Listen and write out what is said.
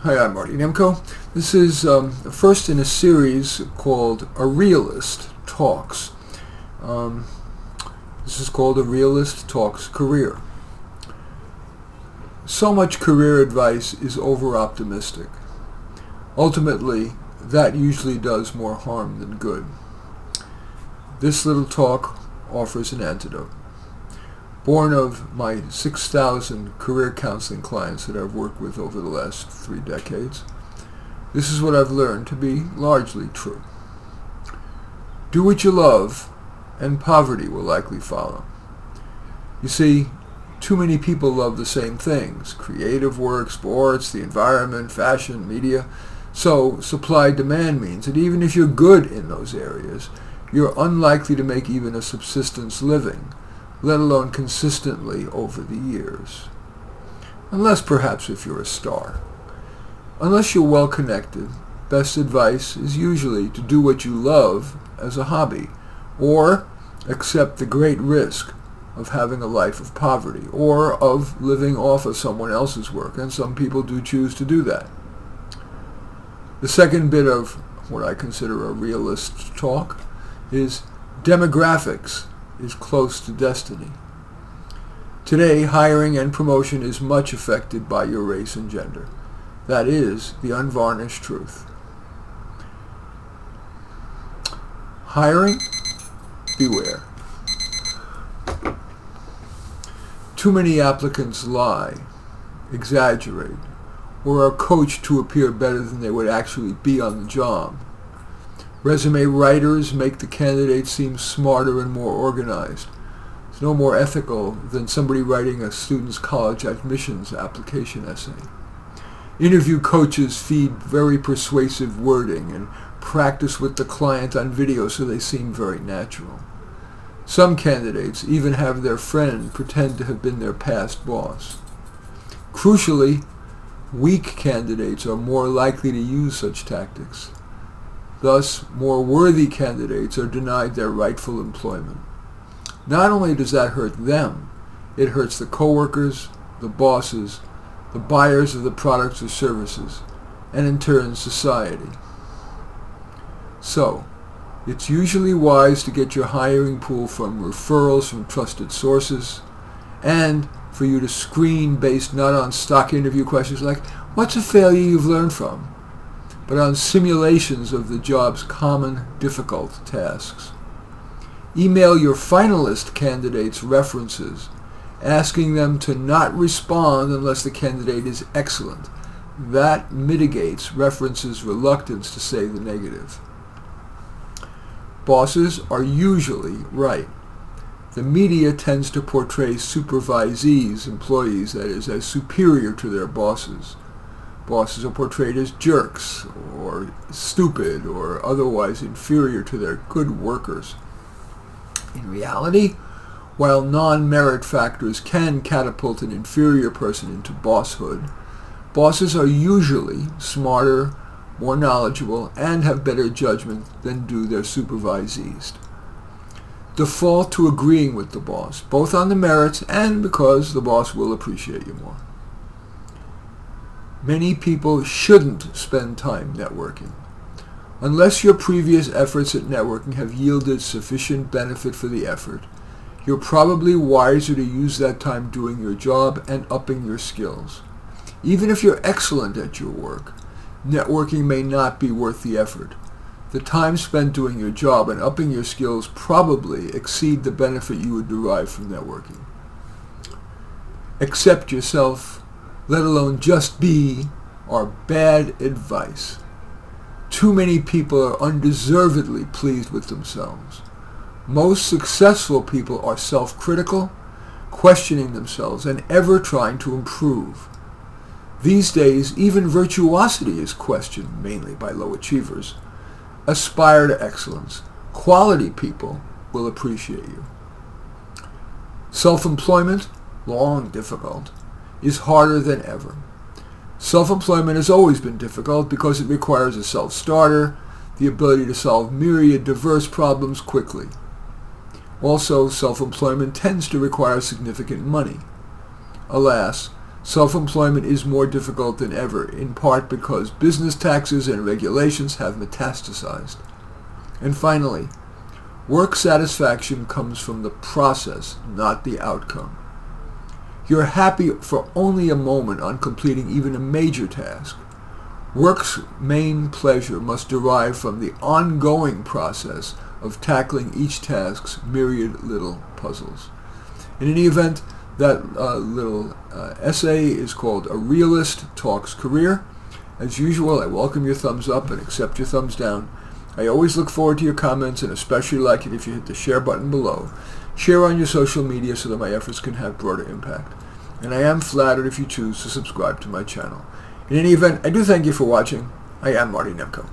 Hi, I'm Marty Nemko. This is first in a series called A Realist Talks. This is called A Realist Talks Career. So much career advice is over-optimistic. Ultimately, that usually does more harm than good. This little talk offers an antidote. Born of my 6,000 career counseling clients that I've worked with over the last 3 decades, this is what I've learned to be largely true. Do what you love, and poverty will likely follow. You see, too many people love the same things: creative work, sports, the environment, fashion, media. So supply-demand means that even if you're good in those areas, you're unlikely to make even a subsistence living, let alone consistently over the years. Unless perhaps if you're a star. Unless you're well connected, best advice is usually to do what you love as a hobby, or accept the great risk of having a life of poverty, or of living off of someone else's work, and some people do choose to do that. The second bit of what I consider a realist talk is demographics is close to destiny. Today, hiring and promotion is much affected by your race and gender. That is the unvarnished truth. Hiring, beware. Too many applicants lie, exaggerate, or are coached to appear better than they would actually be on the job. Resume writers make the candidates seem smarter and more organized. It's no more ethical than somebody writing a student's college admissions application essay. Interview coaches feed very persuasive wording and practice with the client on video so they seem very natural. Some candidates even have their friend pretend to have been their past boss. Crucially, weak candidates are more likely to use such tactics. Thus, more worthy candidates are denied their rightful employment. Not only does that hurt them, it hurts the coworkers, the bosses, the buyers of the products or services, and in turn society. So, it's usually wise to get your hiring pool from referrals from trusted sources, and for you to screen based not on stock interview questions like, what's a failure you've learned from? But on simulations of the job's common difficult tasks. Email your finalist candidates references, asking them to not respond unless the candidate is excellent. That mitigates references' reluctance to say the negative. Bosses are usually right. The media tends to portray supervisees, employees that is, as superior to their bosses. Bosses are portrayed as jerks, or stupid, or otherwise inferior to their good workers. In reality, while non-merit factors can catapult an inferior person into bosshood, bosses are usually smarter, more knowledgeable, and have better judgment than do their supervisees. Default to agreeing with the boss, both on the merits and because the boss will appreciate you more. Many people shouldn't spend time networking. Unless your previous efforts at networking have yielded sufficient benefit for the effort, you're probably wiser to use that time doing your job and upping your skills. Even if you're excellent at your work, networking may not be worth the effort. The time spent doing your job and upping your skills probably exceed the benefit you would derive from networking. Accept yourself, let alone just be, are bad advice. Too many people are undeservedly pleased with themselves. Most successful people are self-critical, questioning themselves, and ever trying to improve. These days, even virtuosity is questioned, mainly by low achievers. Aspire to excellence. Quality people will appreciate you. Self-employment, long difficult, is harder than ever. Self-employment has always been difficult because it requires a self-starter, the ability to solve myriad diverse problems quickly. Also, self-employment tends to require significant money. Alas, Self-employment is more difficult than ever, in part because business taxes and regulations have metastasized. And finally, work satisfaction comes from the process, not the outcome. You're happy for only a moment on completing even a major task. Work's main pleasure must derive from the ongoing process of tackling each task's myriad little puzzles. In any event, that little essay is called A Realist Talks Career. As usual, I welcome your thumbs up and accept your thumbs down. I always look forward to your comments, and especially like it if you hit the share button below. Share on your social media so that my efforts can have broader impact. And I am flattered if you choose to subscribe to my channel. In any event, I do thank you for watching. I am Marty Nemko.